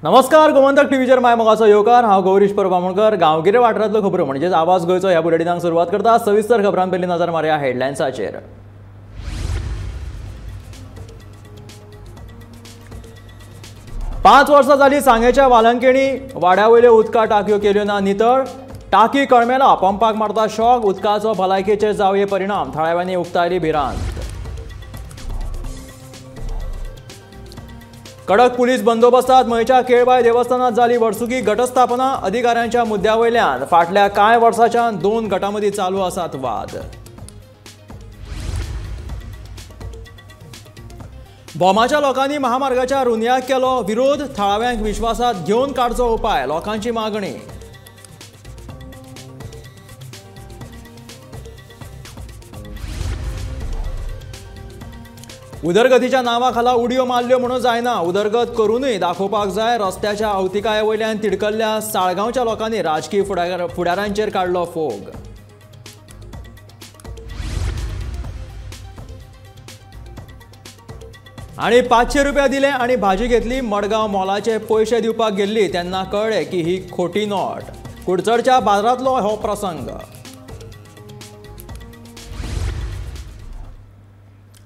नमस्कार, गोमंतक टीव्हीचेर माय मोगाचो येवकार। हांव गौरीश परबामणकर। गांवगिरे वाठारांतल्यो खबरो म्हणजेच आवाज गोंयचो ह्या बुलेटिनाक सुरवात करता। सविस्तर खबरां पयलीं नजर मारया हेडलायन्साचेर। 5 वर्सां जालीं सांगेच्या वालंकेणी वाड्या वयल्यो उदका टाकयो केल्यो ना नितळ। टाकी कळमेला, पंपाक मारता शॉक, उदकाचो भलायकेचेर जावये परिणाम, थळाव्यांनी उक्तायली भिरांत। कडक पुलीस बंदोबस्तांत मयच्या केळबाई देवस्थानात जाली वर्सुकी घटस्थापना। अधिकाऱ्यांच्या मुद्द्यावयल्यान फाटल्या कांय वर्सांच्यान 2 गटां मदीं चालू आसात वाद। भोमाच्या लोकांनी महामार्गाच्या रुंदयाक केलो विरोध। थळाव्यांक विश्वासात घेवन काडचो उपाय, लोकांची मागणी। उदरगतीच्या नांवाखाला उडयो मारल्यो म्हणून जायना, उदरगत करूनय दाखोवपाक जाय। रस्त्याच्या अवतिकाये वयल्यान तिडकल्ल्या साळगांवच्या लोकांनी राजकीय फुडाऱ्यांचेर काडलो फोग। आणि 500 रुपया दिले आणि भाजी घेतली। मडगांव मॉलाचे पयशे दिवपाक गेल्ली तेन्ना कळ्ळें की ही खोटी नोट। कुडचडच्या बाजारांतलो हो प्रसंग।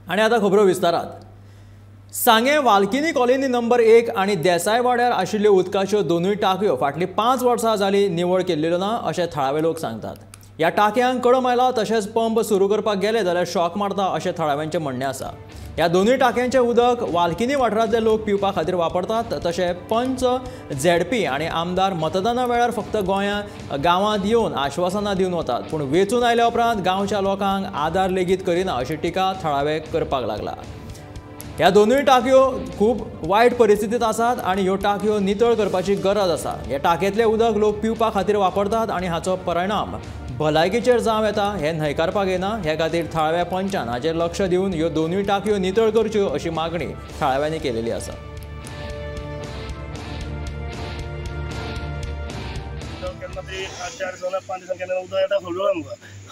आणि आता खबरो विस्तारात। सांगे वाल्किनी कॉलनी नंबर 1 आणि देसाय वाड्यार आशिल्ल्यो उदकाच्यो दोनूय टाकयो फाटलीं 5 वर्सां जालीं निवळ केल्ल्यो ना अशें थळावे लोक सांगतात। ह्या टाकयांक कडो आयला, तशेंच पंप सुरू करपाक गेले जाल्यार शॉक मारता अशें थळाव्यांचें म्हणणें आसा। ह्या दोनूय टाकयांचें उदक वाल्किनी वाठारांतले लोक पिवपा खातीर वापरतात। तशें पंच, झेडपी आनी आमदार मतदाना वेळार फक्त गांवांत येवन आश्वासनां दिवन वतात, पूण वेंचून आयल्या उपरांत गांवच्या लोकांक आदार लेगीत करिना अशी टिका थळावे करपाक लागला। ह्या दोनूय टाकयो खूब वायट परिस्थितींत आसात आणि ह्यो टाकयो नितळ करपाची गरज आसा। ह्या टाकयेंतलें उदक लोक पिवपा खातीर वापरतात आणि हाचो परिणाम भलायकेचेर जावं येता हें न्हयकारपाक येना। हे खातीर थळाव्या पंचान हाचेर लक्ष दिवन ह्यो दोनूय टाकयो नितळ करच्यो अशी मागणी थळाव्यांनी केलेली आसा।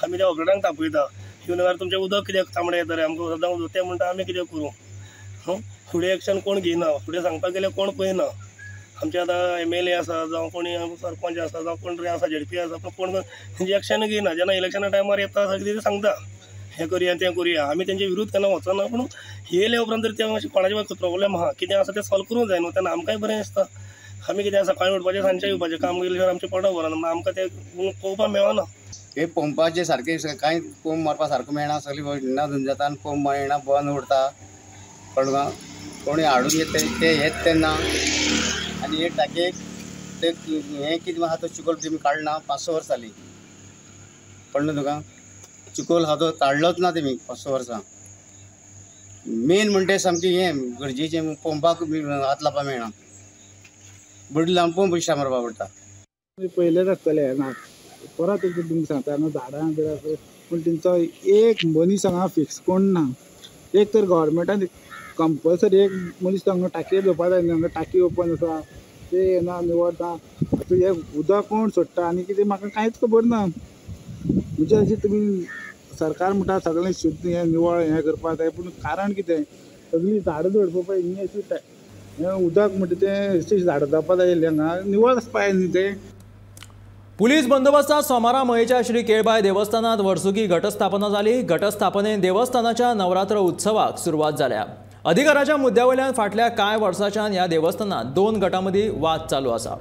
आमी त्या ऑपरेटांक तापयता येवन तुमचें उदक कित्याक तांबडें येता रे, आमकां सदां उदक तें म्हणटा आमी कितें करूं? फुडें एक्शन कोण घेयना, फुडें सांगपाक गेल्यार कोण पळयना। आमचे आतां MLA आसा जावं कोणी सरपंच आसा जावं कोण तरी आसा, झेडपी आसा, पण कोण तेंची एक्शन घेयना। जेन्ना इलेक्शना टायमार येता सगळें ते सांगता हें करुया तें करुया, आमी तेंचे विरोध केन्ना वचना। पूण येयले उपरांत जर तें अशें कोणाचे प्रॉब्लेम आहा, कितें आसा तें सॉल्व करूंक जाय न्हू, तेन्ना आमकांय बरें दिसता। आमी कितें सकाळीं उठपाचें सांजचें येवपाचें, काम केल्यार आमचें पोटां भरना, आमकां तें पळोवपाक मेळना। हे पंपाचे सारके कांय पंप मारपा सारको मेळना, सगळीं ना धुवन जाता आनी पंप मेळना, बंद उरता। कळगा कोणी हाडून येता ते येत तेन्ना आनी हे टाकयेक ते हें कितें आहा तो चिकोल तेमी काडना 5-6 वर्सां जालीं। कळ्ळें तुका? चिकोल आहा तो काडलोच ना तेमी 5-6 वर्सां। मेन म्हणटा सामकें हें गरजेचें, पंपाक हात लावपाक मेळना, बडी लावन पंप इश्टा मारपा पडटा। पयलेच आसतलें ना, परत तुमकां सांगता झाडां बिडां, पूण तेंचो एक मनीस हांगा फिक्स कोण ना। एक तर गव्हर्मेंटान कंपल्सरी एक मनीस हांगा टाकी दवरपा जाय, हांगा टाकी ओपन आसा ते येना निवडटा, हे उदक कोण सोडटा आनी कितें म्हाका कांयच खबर ना। म्हणजे अशें तुमी सरकार म्हणटा सगळें शुद्ध हें निवळ हें करपाक जाय, पूण कारण कितें? सगळीं झाडां झोडपा पळय न्ही, अशी हें उदक म्हणटा तें अशीं झाडां जावपा जाय हांगा, निवळ आसपा जाय न्ही तें। पुलीस बंदोबस्तांत सोमारा मयेच्या श्री केळबाई देवस्थानात वर्सुकी घटस्थापना जाली। घटस्थापनेन देवस्थानाच्या नवरात्र उत्सवाक सुरवात जाल्या। अधिकाराच्या मुद्द्यावयल्यान फाटल्या कांय वर्सांच्यान ह्या देवस्थानात 2 गटां मदीं वाद चालू आसा।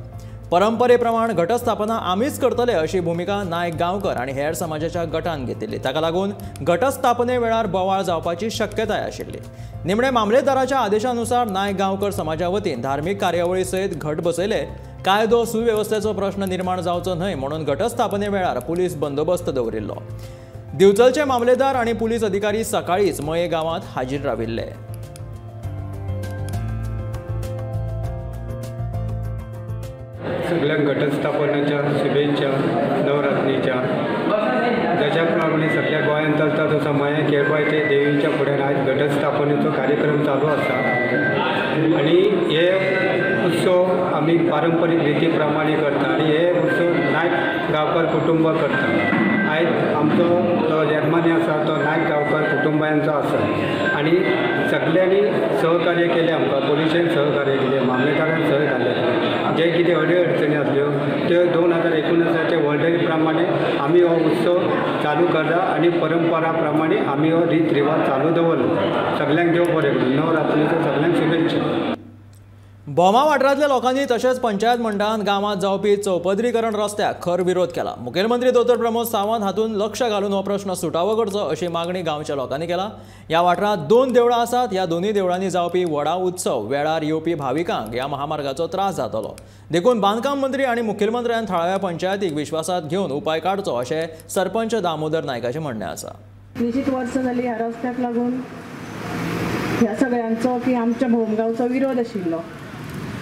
परंपरे प्रमाण घटस्थापना आमीच करतले अशी भुमिका नायक गांवकर आनी हेर समाजाच्या गटान घेतिल्ली। ताका लागून घटस्थापने वेळार बोवाळ जावपाची शक्यताय आशिल्ली। निमणे मामलेदाराच्या आदेशानुसार नायक गांवकर समाजा वतीन धार्मीक कार्यावळी सयत घट बसयले। कायदो सुवेवस्थेचो प्रश्न निर्माण जावचो न्हय म्हणून घटस्थापने वेळार पुलीस बंदोबस्त दवरिल्लो। दिवचलचे मामलेदार आनी पुलीस अधिकारी सकाळीच मये गांवांत हाजीर राविल्ले। सगळ्यांक घटस्थापनेच्या शुभेच्छा नवरात्रीच्या। ज्याप्रमाणे सगळ्या गोंयांत चलता तसो मये केळबाईचे देवीच्या फुड्यान आयज घटस्थापनेचो कार्यक्रम चालू आसा आणि हे उत्सव आमी पारंपरीक रिती प्रमाणे करता आणि हे उत्सव नायक गांवकर कुटुंब करता। आयज आमचो जो यजमानी आसा तो नायक गांवकार कुटुंबियांचो आसा आनी सगळ्यांनी सहकार्य केलें आमकां. पोलिसेन सहकार्य केलें, मामलेदारान सहकार्य केलें. जे कितें अडी अडचणी आसल्यो त्यो 2019च्या वर्ल्ड प्रमाणे आमी हो उत्सव चालू करता आनी परंपरा प्रमाणे आमी हो रीत रिवाज चालू दवरलो. सगळ्यांक देव बरें करूं. नवरात्रीचो सगळ्यांक शुभेच्छा. बोमा वाठारांतल्या लोकांनी तशेंच पंचायत मंडळान गांवांत जावपी चौपदरीकरण रस्त्याक खर विरोध केला. मुखेलमंत्री दोतोर प्रमोद सावंत हातूंत लक्ष घालून हो प्रश्न सुटावो करचो अशी मागणी गांवच्या लोकांनी केला. ह्या वाठारांत 2 देवळां आसात. ह्या दोनूय देवळांनी जावपी व्हडा उत्सव वेळार येवपी भाविकांक ह्या महामार्गाचो त्रास जातलो. देखून बांदकाम मंत्री आनी मुखेलमंत्र्यान थळाव्या पंचायतीक विश्वासांत घेवन उपाय काडचो अशें सरपंच दामोदर नायकाचें म्हणणें आसा. निश्चित वर्सां जालीं ह्या रस्त्याक लागून ह्या सगळ्यांचो की आमच्या भोमगांवचो विरोध आशिल्लो.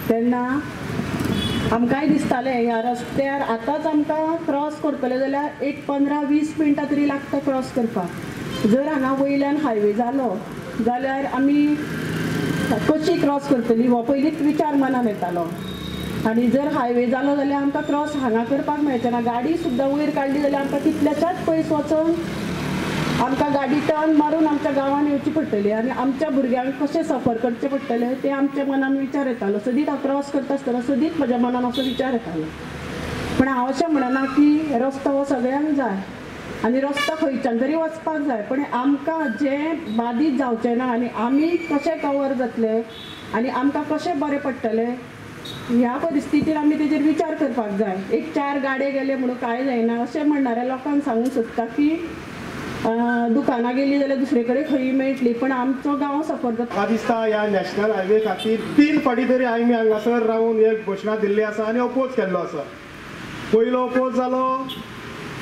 तेन्ना आमकांय दिसतालें ह्या रस्त्यार आतांच आमकां क्रॉस करतले जाल्यार एक 15-20 मिनटां तरी लागता क्रॉस करपाक. जर हांगा वयल्यान हायवे जालो जाल्यार आमी कशी क्रॉस करतली हो पयलींच विचार मनान येतालो. आनी जर हायवे जालो जाल्यार आमकां क्रॉस हांगा करपाक मेळचेना. गाडी सुद्दां वयर काडली जाल्यार आमकां कितल्याच्याच पयस वचून आमकां गाडी टर्न मारून आमच्या गांवांत येवची पडटली आनी आमच्या भुरग्यांक कशें सफर करचें पडटलें तें आमच्या मनान विचार येतालो. सदीत हांव क्रॉस करता आसतना सदीत म्हज्या मनान असो विचार येतालो. पण हांव अशें म्हणना की रस्तो हो सगळ्यांक जाय आनी रस्तो खंयच्यान तरी वचपाक जाय. पण आमकां जें बाधीत जावचें ना आनी आमी कशें कवर जातले आनी आमकां कशें बरें पडटलें ह्या परिस्थितीर आमी तेजेर विचार करपाक जाय. एक 4 गाडये गेले म्हणून कांय जायना अशें म्हणणाऱ्या लोकांक सांगूंक सोदता की दुकानां गेली जाल्यार दुसरे कडेन खंयी मेळटली पण आमचो गांव सफर जाता. म्हाका दिसता ह्या नॅशनल हायवे खातीर 3 फावटी तरी आमी हांगासर रावन एक घोशणा दिल्ली आसा आनी अपोज केल्लो आसा. पयलो अपोज जालो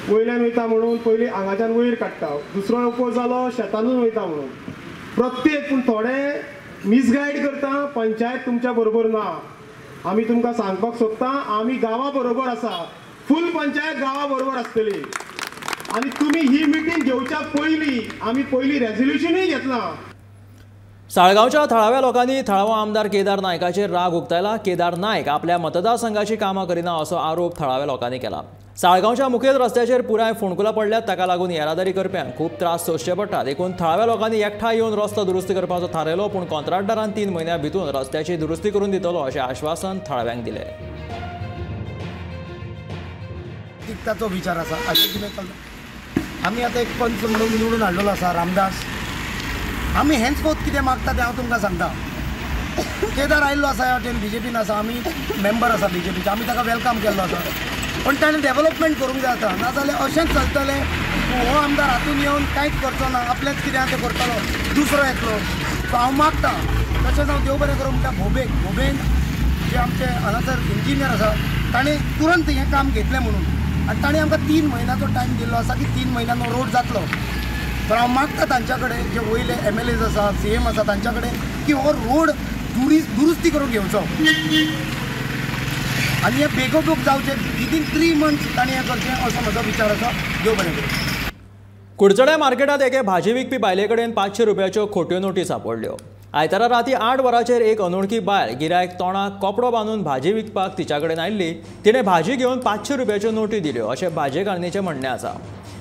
वयल्यान वयता म्हणून पयलीं हांगाच्यान वयर काडटा. दुसरो अपोज जालो शेतानूच वयता म्हणून. प्रत्येक पूण थोडे मिसगायड करता पंचायत तुमच्या बरोबर ना. आमी तुमकां सांगपाक सोदता आमी गांवा बरोबर आसा. फूल पंचायत गांवा बरोबर आसतली आनी तुमी ही मिटींग घेवच्या पयलीं आमी पयलीं रेजोल्युशनूय घेतलां. साळगांवच्या थळाव्या लोकांनी थळावो आमदार केदार नायकाचेर राग उक्तायला. केदार नायक आपल्या मतदारसंघाची कामां करिना असो आरोप थळाव्या लोकांनी केला. साळगांवच्या मुखेल रस्त्याचेर पुराय फोंडकुलां पडल्यात. ताका लागून येरादारी करप्यांक खूब त्रास सोंसचे पडटात. देखून थळाव्या लोकांनी एकठांय येवन रस्तो दुरुस्त करपाचो थारायलो पूण कॉन्ट्रॅक्टरान 3 म्हयन्यां भितून रस्त्याची दुरुस्ती करून दितलो अशें आश्वासन थळाव्यांक दिलें. ताचो विचार आसा अशें कितें चलता. आमी आतां एक पंच म्हणून निवडून हाडलेलो आसा रामदास. आमी हेंच फोत कितें मागता तें हांव तुमकां सांगता. केदार आयिल्लो आसा ह्या वटेन बीजेपीन आसा. आमी मेंबर आसा बीजेपीचे. आमी ताका वेलकम केल्लो आसा. पण ताणें डेव्हलपमेंट करूंक जाय आतां. नाजाल्यार अशेंच चलतलें हो आमदार हातून येवन कांयच करचो ना. आपलेंच कितें आहा तें करतलो दुसरो येतलो. सो हांव मागता तशेंच हांव देव बरें करूं म्हणटा भोबेन जे आमचे हांगासर इंजिनियर आसा ताणें तुरंत हें काम घेतलें म्हणून आनी ताणें आमकां 3 म्हयन्याचो टायम दिल्लो आसा की 3 म्हयन्यान हो रोड जातलो. तर हांव मागता तांच्या कडेन जे वयले MLAs आसा CM आसा तांच्या कडेन की हो रोड दुरुस्ती करून घेवचो आनी हें बेगोबेग जावचें. विदीन 3 months ताणें हें करचें असो म्हजो विचार आसा. देव बरें करूं. कुडचड्या मार्केटात एके भाजी विकपी बायले कडेन 500 रुपयाच्यो खोट्यो नोटी सांपडल्यो. आयतारा राती 8 वरांचेर एक अनोळखी बायल गिरायक तोंडाक कपडो बांदून भाजी विकपाक तिच्या कडेन आयिल्ली. तिणें भाजी घेवन 500 रुपयाच्यो नोटी दिल्यो अशें भाजेकान्नीचें म्हणणें आसा.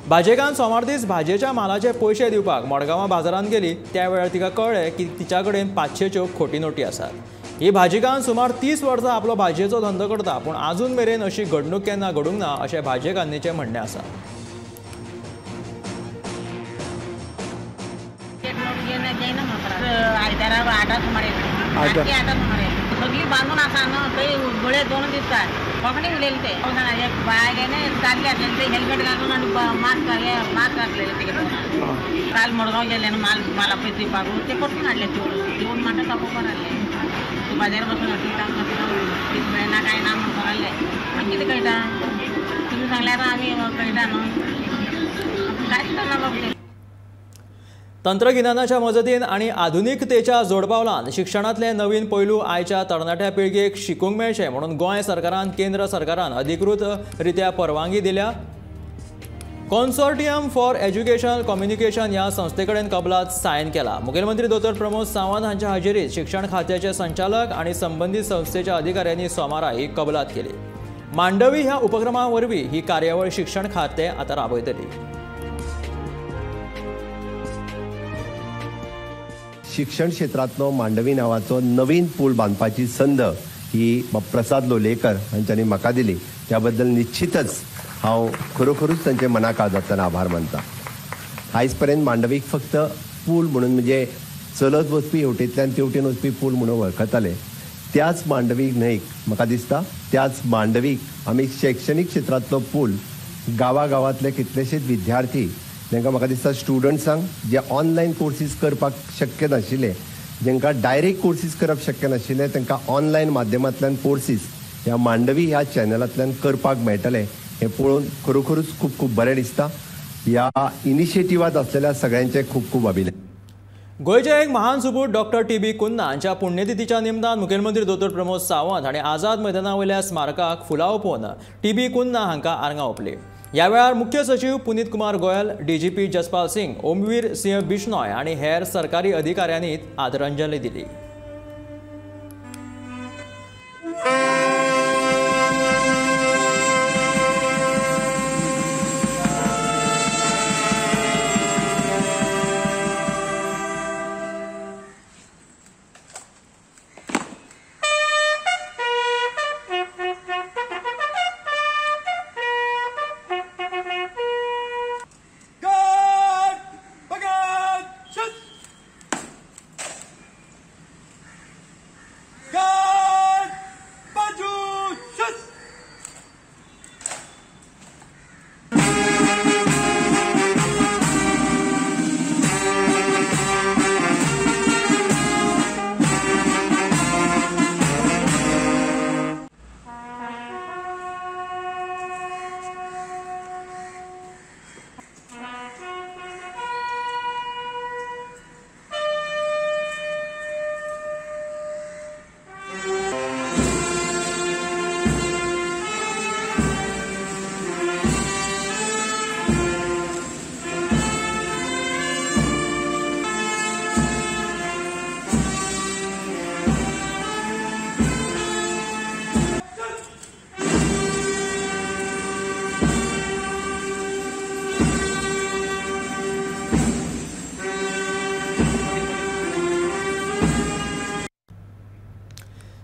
भाजेकान सोमार दीस भाजयेच्या मालाचे पयशे दिवपाक मडगांवां बाजारांत गेली. त्या वेळार तिका कळ्ळें की तिच्या कडेन 500च्यो खोटी नोटी आसात. ही भाजीकान सुमार 30 वर्सां आपलो भाजयेचो धंदो करता पूण आजून मेरेन अशी घडणूक केन्ना घडूंक ना अशें भाजेकान्नीचें म्हणणें आसा. सगळी बांधून असा ना काही गोळे 2 दिसतात कोकणी उडलेले ते एक बायने चालले असले ते हेल्मेट घालून आणि मास्क घातलेले ते काल मडगाव गेले मला पैसे दिवपाक ते पटकन हाडले देऊन म्हाका तापोवपाक हाडले तूं बाजार बसून ना काय ना म्हणून हाडले आमी कितें कळटा तुमी सांगल्यार आमी कळटा न्हू कांयच करना बाबा. तंत्रगिन्यानाच्या मजतीन आणि आधुनिकतेच्या जोडपावलान शिक्षणातले नवीन पैलू आयच्या तरणाट्या पिळगेक शिकूंक मेळचे म्हणून गोंय सरकारान केंद्र सरकारान अधिकृत रित्या परवानगी दिल्या. कॉन्सोर्टियम फॉर एज्युकेशन कम्युनिकेशन ह्या संस्थे कडेन कबलात सायन केला. मुखेलमंत्री दोतोर प्रमोद सावंत हांच्या हाजेरीत शिक्षण खात्याचे संचालक आणि संबंधित संस्थेच्या अधिकाऱ्यांनी सोमारा ही कबलात केली. मांडवी ह्या उपक्रमा वरवीं ही कार्यावळ शिक्षण खातें आतां राबयतली. शिक्षण क्षेत्रांतलो मांडवी नांवाचो नवीन पूल बांदपाची संद ही प्रसाद लोलयेकर हांच्यांनी म्हाका दिली. त्या बद्दल निश्चितच हांव खरोखरूच तांचे मनाकाळजांतल्यान आभार मानतां. आयज पर्यंत मांडवीक फक्त पूल म्हणून म्हणजे चलत वचपी हेवटेंतल्यान तेवटेन वचपी पूल म्हणून वळखताले. त्याच मांडवीक न्हंयक म्हाका दिसता त्याच मांडवीक आमी शैक्षणीक क्षेत्रांतलो पूल गांवागांवांतले कितलेशेच विद्यार्थी तांकां म्हाका दिसता स्टुडंट्सांक जे ऑनलायन कोर्सीस करपाक शक्य नाशिल्ले, जांकां डायरेक्ट कोर्सीस करप शक्य नाशिल्ले, तांकां ऑनलायन माध्यमांतल्यान कोर्सीस ह्या मांडवी ह्या चॅनलांतल्यान करपाक मेळटले. हें पळोवन खरोखरूच खूब खूब बरें दिसता. ह्या इनिशिएटिव्हांत आसलेल्या सगळ्यांचे खूब खूब अभिनंदन. गोयचे एक महान सुपूत डॉक्टर टी.बी. कुन्ना हांच्या पुण्यतिथीच्या निमतान मुखेलमंत्री दोतोर प्रमोद सावंत हांणी आझाद मैदाना वयल्या स्मारकाक फुलां ओंपोवन टी.बी. कुन्ना हांकां आर्गां ओंपलीं. ह्या वेळार मुख्य सचिव पुनीत कुमार गोयल, डीजीपी जसपाल सिंग, ओमवीर सिंह बिश्नॉय आनी हेर सरकारी अधिकाऱ्यांनी आदरांजली दिली.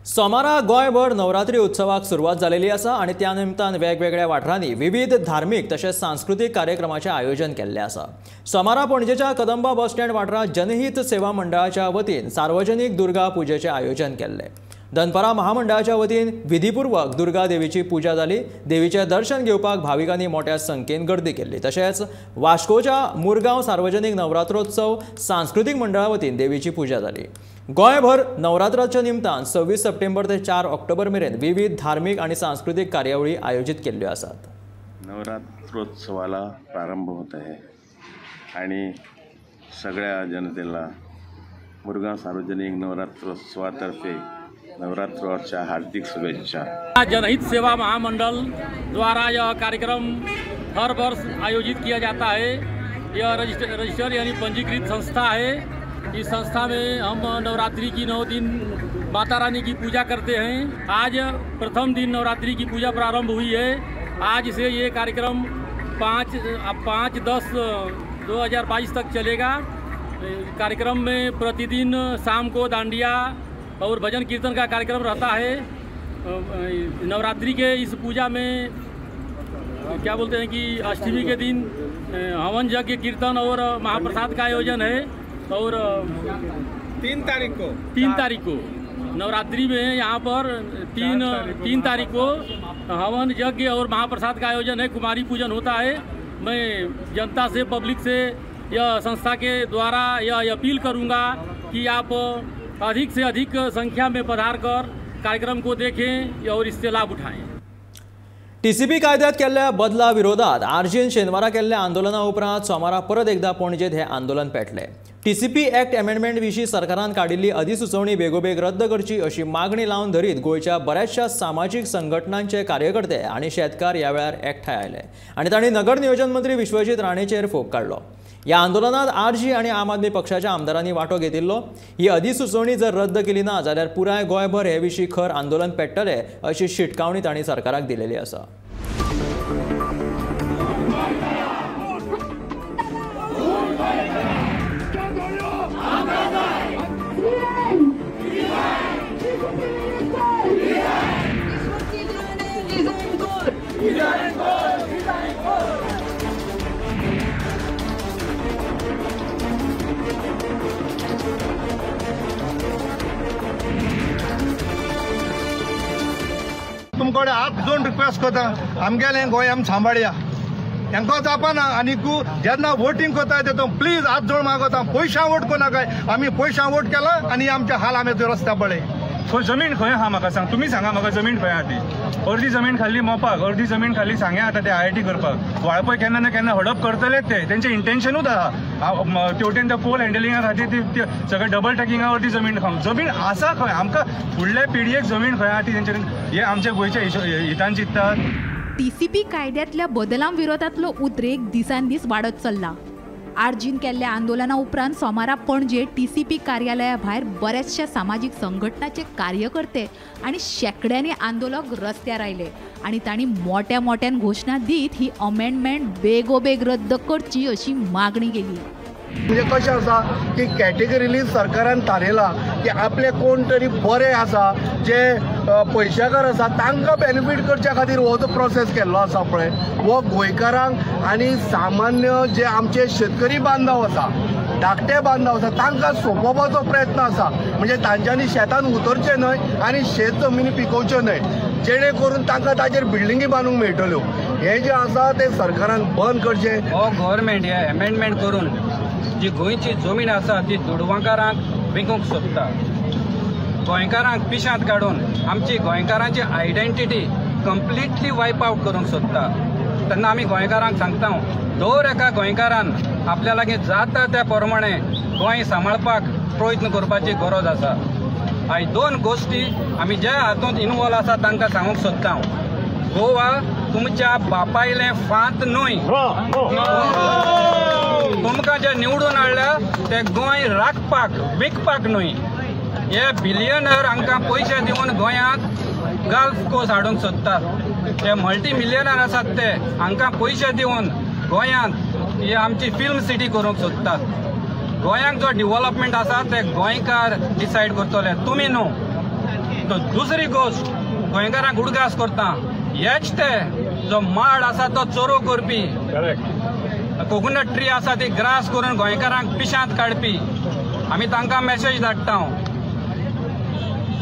सोमारा गोंयभर नवरात्री उत्सवाक सुरवात जालेली आसा आनी त्या निमतान वेगवेगळ्या वाठारांनी विविध धार्मीक तशेंच सांस्कृतीक कार्यक्रमाचें आयोजन केल्लें आसा. सोमारा पणजेच्या कदंबा बस स्टँड वाठारांत जनहित सेवा मंडळाच्या वतीन सार्वजनीक दुर्गा पुजेचें आयोजन केल्लें. दनपारां महामंडळाच्या वतीन विधीपूर्वक दुर्गा देवीची पुजा जाली. देवीचें दर्शन घेवपाक भाविकांनी मोठ्या संख्येन गर्दी केल्ली. तशेंच वास्कोच्या मुरगांव सार्वजनीक नवरात्रोत्सव सांस्कृतीक मंडळा वतीन देवीची पुजा जाली. गोंयभर नवरात्राच्या निमतान 26 सप्टेंबर ते 4 ऑक्टोबर मेरेन विविध धार्मीक आणि सांस्कृतिक कार्यावळी आयोजित केल्ल्यो आसात. नवरात्रोत्सवाला प्रारंभ होत आहे आणि सगळ्या जनतेला मुरगांव सार्वजनिक नवरात्रोत्सवातर्फे नवरात्रोत्सवाच्या हार्दिक शुभेच्छा. जनहित सेवा महामंडल द्वारा यह कार्यक्रम हर वर्ष आयोजित किया जाता है. यह रजिस्टर यानी पंजीकृत संस्था है. इस संस्था में हम नवरात्रि की 9 दिन माता रानी की पूजा करते हैं. आज प्रथम दिन नवरात्रि की पूजा प्रारंभ हुई है. आज से ये कार्यक्रम 5/10/2022 तक चलेगा. कार्यक्रम में प्रतिदिन शाम को डांडिया और भजन कीर्तन का कार्यक्रम रहता है. नवरात्रि के इस पूजा में क्या बोलते हैं कि अष्टमी के दिन हवन यज्ञ कीर्तन और महाप्रसाद का आयोजन है. और 3 तारीख को नवरात्रि में यहाँ पर 3 तारीख को हवन यज्ञ और महाप्रसाद का आयोजन है. कुमारी पूजन होता है. मैं जनता से पब्लिक से यह संस्था के द्वारा यह अपील करूँगा कि आप अधिक से अधिक संख्या में पधार कर कार्यक्रम को देखें और इससे लाभ उठाएं. टीसीपी कायद्यात केल्ल्या बदला विरोधात आर्जीन शेनवारा केल्ल्या आंदोलना उपरांत सोमारा परत एकदा पणजेत हे आंदोलन पेटलें. टीसीपी एक्ट अमेंडमेंट विशीं सरकारान काडिल्ली अधिसुचोवणी बेगोबेग रद्द करची अशी मागणी लावन धरीत गोंयच्या बऱ्याचशा सामाजीक संघटनांचे कार्यकर्ते आनी शेतकार ह्या वेळार एकठांय आयले आनी तांणी नगर नियोजन मंत्री विश्वजीत राणेचेर फोग काडलो. ह्या आंदोलनात आरजी आणि आम आदमी पक्षाच्या आमदारांनी वांटो घेतिल्लो. ही अधिसुचोवणी जर रद्द केली ना जाल्यार पुराय गोंयभर हे विशीं खर आंदोलन पेट्टले अशी शिटकावणी तांणी सरकाराक दिलेली आसा. तुमकडे हात जोडून रिक्वेस्ट करता आमगेले गोंय आमी सांबाळया हांकां जावपाना आनी जेन्ना वोटींग कोता ते प्लीज हात जोड मागता पयशा वोट कोनाकाय आमी पयशा वोट केला आनी आमचे हाल आमी रस्त्या पळय. सो जमीन खंय आहा म्हाका सांग तुमी सांगा म्हाका जमीन खंय आहा ती. अर्दी जमीन खाल्ली मोपाक अर्दी जमीन खाल्ली सांगे आता ते IIT करपाक वाळपय केन्ना ना केन्ना हडप करतलेच ते तेंचे इंटेन्शनूच आहा तेवटेन त्या पोल हँडलिंगा खातीर ते सगळे डबल टॅकिंगा वरती जमीन खावंक जमीन आसा खंय आमकां फुडले पिळयेक जमीन खंय आहा ती तेंचे हे आमच्या गोंयच्या हितान चिंततात. TCP कायद्यातल्या बदलां विरोधातलो उद्रेक दिसान दीस वाडत चल्ला. आरजीन केल्ल्या आंदोलना उपरांत सोमारा पणजे TCP कार्यालया भायर बऱ्याचशा सामाजीक संघटनाचे कार्यकर्ते आनी शेकड्यांनी आंदोलक रस्त्यार आयले आनी तांणी मोठ्या मोठ्यान घोशणा दीत ही अमेंडमेंट बेगोबेग रद्द करची अशी मागणी केली. म्हणजे कशें आसा की कॅटेगरीली सरकारान थारयला की आपले कोण तरी बरे आसा जे पयशाकार आसा तांकां बेनिफीट करच्या खातीर हो जो प्रोसेस केल्लो आसा पळय हो गोंयकारांक आनी सामान्य जे आमचे शेतकरी बांदव आसा धाकटे बांदव आसा तांकां सोंपोवपाचो प्रयत्न आसा. म्हणजे तांच्यांनी शेतान उतरचें न्हय आनी शेत जमनी पिकोवच्यो न्हय जेणे करून तांकां ताचेर बिल्डिंगी बांदूंक मेळटल्यो. हे जे आसा ते सरकारान बंद करचें. हो गव्हर्मेंट हे अमेंडमेंट करून जी गोंयची जमीन आसा ती दुडवांकारांक विकूंक सोदता. गोंयकारांक पिशांत काडून आमची गोंयकारांची आयडेंटिटी कंप्लिटली वायप आवट करूंक सोदता. तेन्ना आमी गोंयकारांक सांगता दर एका गोंयकारान आपल्या लागीं जाता त्या प्रमाणे गोंय सांबाळपाक प्रयत्न करपाची गरज आसा. आयज दोन गोश्टी आमी जे हातूंत इनवॉल्व आसा तांकां सांगूंक सोदता. गोवा तुमच्या बापायलें फांत न्हय. तुमकां जे निवडून हाडल्या ते गोंय राखपाक विकपाक न्हय. हे बिलियनर हांकां पयशे दिवन गोंयांत गल्फ कोस्ट हाडूंक सोदतात. ते मल्टी मिलियनर आसात ते हांकां पयशे दिवन गोंयांत ही आमची फिल्म सिटी करूंक सोदतात. गोंयांत जो डेव्हलपमेंट आसा ते गोंयकार डिसायड करतले तुमी न्हू. दुसरी गोश्ट गोंयकारांक उडगास करता हेच ते जो माड आसा तो चोरो करपी कोकोनट ट्री आसा ती ग्रास करून गोंयकारांक पिशांत काडपी. आमी तांकां मेसेज धाडटा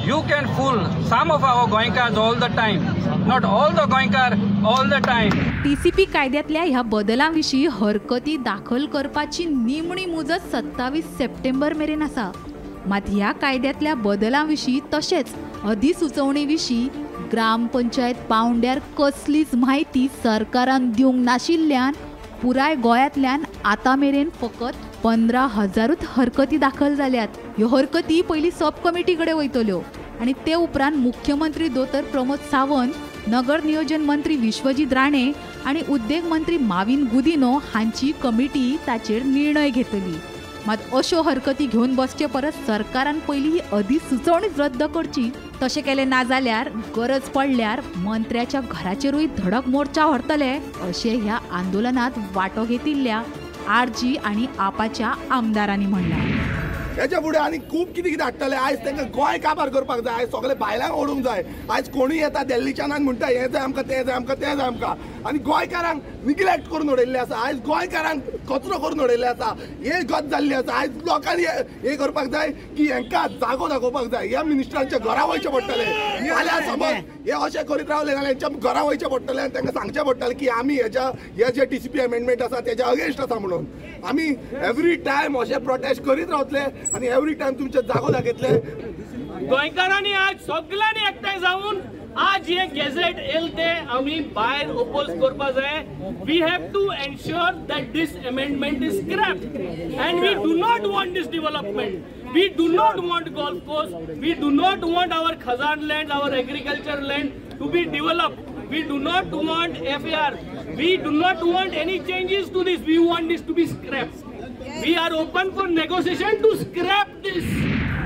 you can fool some of our Goenkars all the time not all the Goenkar all the time. TCP कायद्यातल्या ह्या बदलां विशीं हरकती दाखल करपाची निमणी मुजत 27 सप्टेंबर मेरेन आसा. मात ह्या कायद्यातल्या बदलां विशीं तशेंच अधिसुचोवणी विशीं ग्रामपंचायत पावंड्यार कसलीच म्हायती सरकारान दिवंक नाशिल्ल्यान पुराय गोंयांतल्यान आतां मेरेन फकत 15,000 हरकती दाखल जाल्यात. ह्यो हरकती पयलीं सब कमिटी कडेन वयतल्यो आनी ते उपरांत मुख्यमंत्री दोतर प्रमोद सावंत, नगर नियोजन मंत्री विश्वजीत राणे आनी उद्देग मंत्री माविन गुदिनो हांची कमिटी ताचेर निर्णय घेतली. मात अश्यो हरकती घेवन बसचे परस सरकारान पयलीं ही अधिसुचोवणीच रद्द करची. तशें केलें ना जाल्यार गरज पडल्यार मंत्र्याच्या घराचेरूय धडक मोर्चा व्हरतले अशें ह्या आंदोलनात वांटो घेतिल्ल्या आरजी आनी आपाच्या आमदारांनी म्हणलां. हेच्या फुडें आनी खूब कितें कितें हाडटले. आयज तांकां गोंय काबार करपाक जाय. आयज सगळे भायल्यांक ओडूंक जाय. आयज कोणूय येता दिल्लीच्यान आनी म्हणटा हें जाय आमकां तें जाय आमकां तें जाय आमकां आनी गोंयकारांक निग्लेक्ट करून उडयल्ले आसा. आयज गोंयकारांक कचरो करून उडयल्ले आसा. हे गत जाल्ली आसा. आयज लोकांनी हे करपाक जाय की हांकां जागो दाखोवपाक जाय. ह्या मिनिस्टरांच्या घरा वयचें पडटलें. जाल्यार समज हे अशें करीत रावले जाल्यार हेंच्या घरा वयचें पडटलें आनी तांकां सांगचें पडटलें की आमी हे जे TCP अमेंडमेंट आसा तेच्या अगेन्स्ट आसा म्हणून. आमी एवरी टायम अशें प्रोटेस्ट करीत रावतले आनी एवरी टायम तुमचे जागो दाखयतले. गोंयकारांनी आज सगळ्यांनी एकठांय जावन आज हे गॅझेट येल ते आमी भायर ओपोज करपा जाय. We have to ensure that this amendment is scrapped and we do not want this development. We do not want golf course. We do not want our Khazan land, our agriculture land to be developed. We do not want FAR. We do not want any changes to this. We want this to be scrapped. We are open for negotiation to scrap this.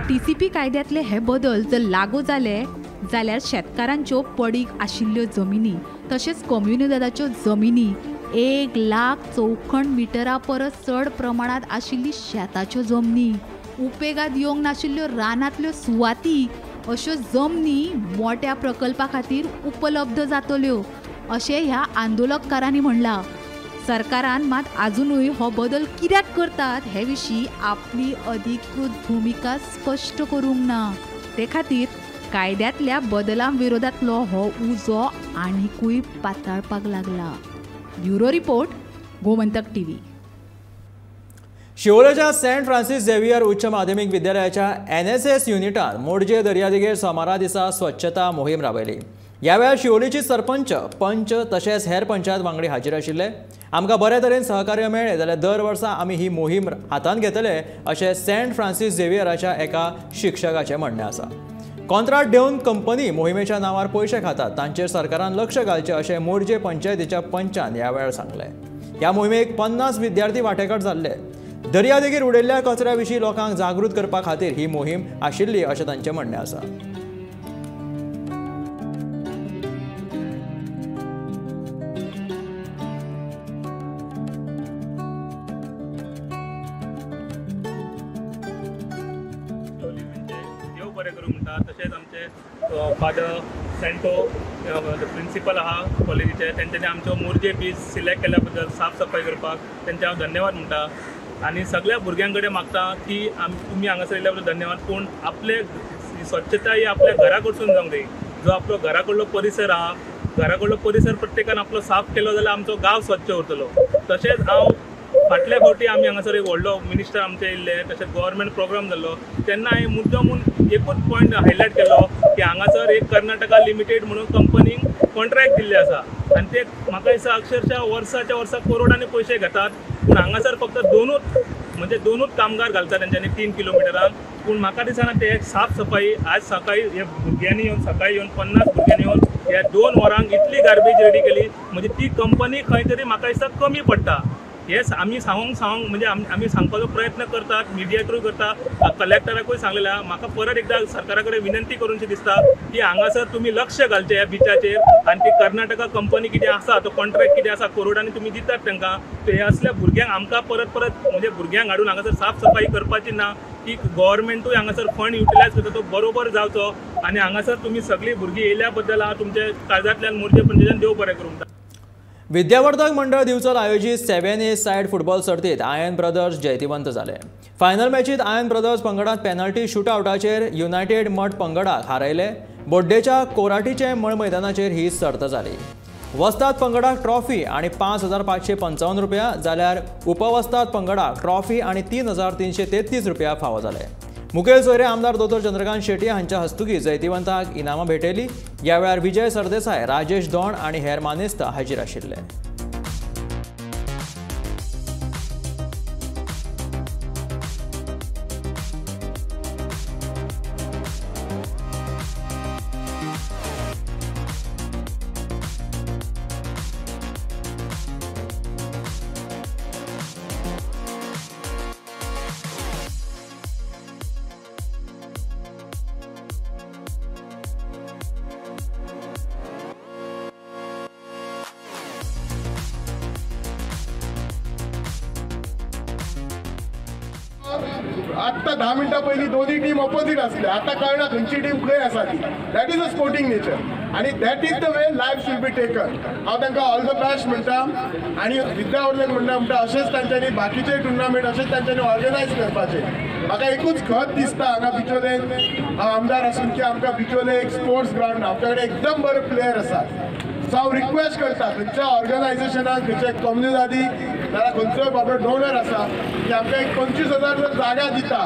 TCP कायद्यातले हे बदल जर लागू जाले जाल्यार शेतकारांच्यो पडीक आशिल्ल्यो जमिनी तशेंच कम्युनिदादाच्यो जमिनी 1 लाख चौखण मिटरा परस चड प्रमाणात आशिल्ली शेताच्यो जमनी उपेगात येवंक नाशिल्ल्यो रानांतल्यो सुवाती अश्यो जमनी मोठ्या प्रकल्पा खातीर उपलब्ध जातल्यो अशें ह्या आंदोलककारांनी म्हणलां. सरकारान मात अजूनय हो बदल कित्याक करतात हे विशीं आपली अधिकृत भूमिका स्पश्ट करूंक ना. ते खातीर कायद्यातल्या बदलां विरोधातलो हो उजो आनीकूय पातळपाक लागला. Bureau report, Gomantak TV. शिवोलेच्या सेंट फ्रांसीस झेवियर उच्च माध्यमीक विद्यालयाच्या NSS युनिटान मोडजे दर्यादेगेर सोमारा दिसा स्वच्छता मोहीम राबयली. ह्या वेळार शिवोलेची सरपंच, पंच तशेंच हेर पंचायत वांगडी हाजीर आशिल्ले. आमकां बरे तरेन सहकार्य मेळ्ळें जाल्यार दर वर्सा आमी ही मोहीम हातांत घेतले अशें सेंट फ्रांसीस झेवियराच्या एका शिक्षकाचें म्हणणें आसा. कॉन्ट्रॅक्ट दिवन कंपनी मोहिमेच्या नांवार पयशे खातात तांचेर सरकारान लक्ष घालचें अशें मोडजे पंचायतीच्या पंचान ह्या वेळार सांगलें. ह्या मोहिमेक 50 विद्यार्थी वांटेकार जाल्ले. दर्यादेगेर उडयल्ल्या कचऱ्या विशीं लोकांक जागृत करपा खातीर ही मोहीम आशिल्ली अशें तांचें म्हणणें आसा. तशेंच आमचे फादर सेंटो प्रिंसिपल आहा कॉलेजीचे तेंच्यांनी आमच्यो मोरजे बीच सिलेक्ट केल्या बद्दल साफ सफाई करपाक तेंचे हांव धन्यवाद म्हणटा. आनी सगळ्या भुरग्यां कडेन मागता की तुमी हांगासर येयल्या बद्दल धन्यवाद, पूण आपले स्वच्छता ही आपल्या घरा कडसून जावंक जाय. जो आपलो घरा कडलो परिसर आहा, घरा कडलो परिसर प्रत्येकान आपलो साफ केलो जाल्यार आमचो गांव स्वच्छ उरतलो. तशेंच हांव फाटल्या फावटी आमी हांगासर एक व्हडलो मिनिस्टर आमचे येयल्ले, तशेंच गव्हर्मेंट प्रोग्राम जाल्लो तेन्ना हांवें मुद्दमून एकूच पॉयंट हायलायट केलो की हांगासर एक कर्नाटका लिमिटेड म्हणून कंपनीक कॉन्ट्रॅक्ट दिल्ले आसा आनी ते म्हाका दिसता अक्षरशः वर्साच्या वर्सा करोडांनी पयशे घेतात. पूण हांगासर फक्त दोनूच कामगार घालतात तेंच्यांनी 3 किलोमिटरांक. पूण म्हाका दिसना ते साफ सफाई आज सकाळी हे भुरग्यांनी येवन सकाळी येवन 50 भुरग्यांनी येवन ह्या 2 वरांक इतली गार्बेज रेडी केली म्हणजे ती कंपनी खंय तरी म्हाका दिसता कमी पडटा. हेच आमी सांगूंक म्हणजे आमी सांगपाचो प्रयत्न करतात, मिडिया थ्रू करता, कलेक्टराकूय सांगलेला. म्हाका परत एकदा सरकारा कडेन विनंती करूंची दिसता की हांगासर तुमी लक्ष घालचें ह्या बिचाचेर आनी ती कर्नाटका कंपनी कितें आसा तो कॉन्ट्रॅक्ट कितें आसा करोडांनी तुमी दितात तांकां. ते हे असल्या भुरग्यांक आमकां परत म्हणजे भुरग्यांक हाडून हांगासर साफ सफाई करपाची ना. की गव्हर्मेंटूय हांगासर फंड युटिलायज करता तो बरोबर जावचो आनी हांगासर तुमी सगळीं भुरगीं येयल्या बद्दल हांव तुमच्या काळजांतल्यान मोरजे पंचायतीन देव बरें करूंक. विद्यावर्धक मंडळ दिवचल आयोजित 7A सायड फुटबॉल सर्तीत आयन ब्रदर्स जैतिवंत जाले. फायनल मॅचीत आयन ब्रदर्स पंगडात पेनल्टी शूटआउटाचेर युनायटेड मठ पंगडाक हारयले. बोड्डेच्या कोराटीचे मळ मैदानाचेर ही सर्त जाली. वस्ताद पंगडाक ट्रॉफी आणि 5,555 रुपया जाल्यार उपवस्ताद पंगडाक ट्रॉफी आणि 3,333 रुपया फावो जाले. मुखेल सोयरे आमदार दोतोर चंद्रकांत शेट्टी हांच्या हस्तुकी जैतिवंताक इनामां भेटयली. ह्या वेळार विजय सरदेसाय, राजेश दोण आणि हेर मानेस्त हाजीर आशिल्ले. आत्ता 10 मिनटां पयलीं दोन्ही टीम ऑपोजीट आसले. आतां कळना खंयची टीम खंय आसा ती. That is a sporting nature आनी that is the way life should be taken. हांव तांकां ऑल द बेस्ट म्हणटा आनी विद्यावर्धक म्हणटा अशेंच तांच्यांनी बाकीचे टुर्नामेंट अशेंच तांच्यांनी ऑर्गनायज करपाचे. म्हाका एकूच खत दिसता हांगा बिचोलेन हांव आमदार आसून की आमकां बिचोले एक स्पोर्ट्स ग्रावंड आमच्या कडेन एकदम बरे प्लेयर आसात. सो हांव रिक्वेस्ट करता खंयच्या ऑर्गनायजेशनाक खंयचे कम्युनिटी नाल्यार खंयचोय बाबा डोनर आसा की आमकां एक 25,000 जर जागा दिता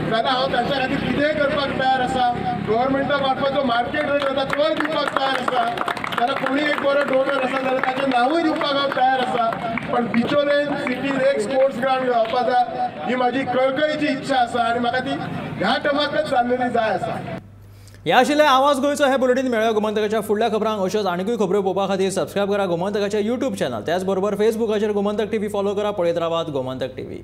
जाल्यार हांव तांच्या खातीर कितेंय करपाक तयार आसा. गव्हर्मेंटा मार्फत जो मार्केट रेट जाता तोय दिवपाक तयार आसा. जाल्यार कोणी एक बरो डोनर आसा जाल्यार ताचें नांवूय दिवपाक हांव तयार आसा. पण बिचोलेन सिटीन एक स्पोर्ट्स ग्रावंड जावपा जाय ही म्हाजी कळकळीची इच्छा आसा आनी म्हाका ती ह्या टर्माकच जाल्लेली जाय आसा. ह्या आशिल्ले आवाज गोंयचो हे बुलेटिन मेळ्ळ्या गोमंतकाच्या फुडल्या खबरांक अश्योच आनीकूय खबरो पळोवपा खातीर सबस्क्रायब करा गोमंतकाच्या YouTube चॅनल. त्याच बरोबर फेसबुकाचेर गोमंतक TV फॉलो करा. पळयत रावात गोमंतक TV.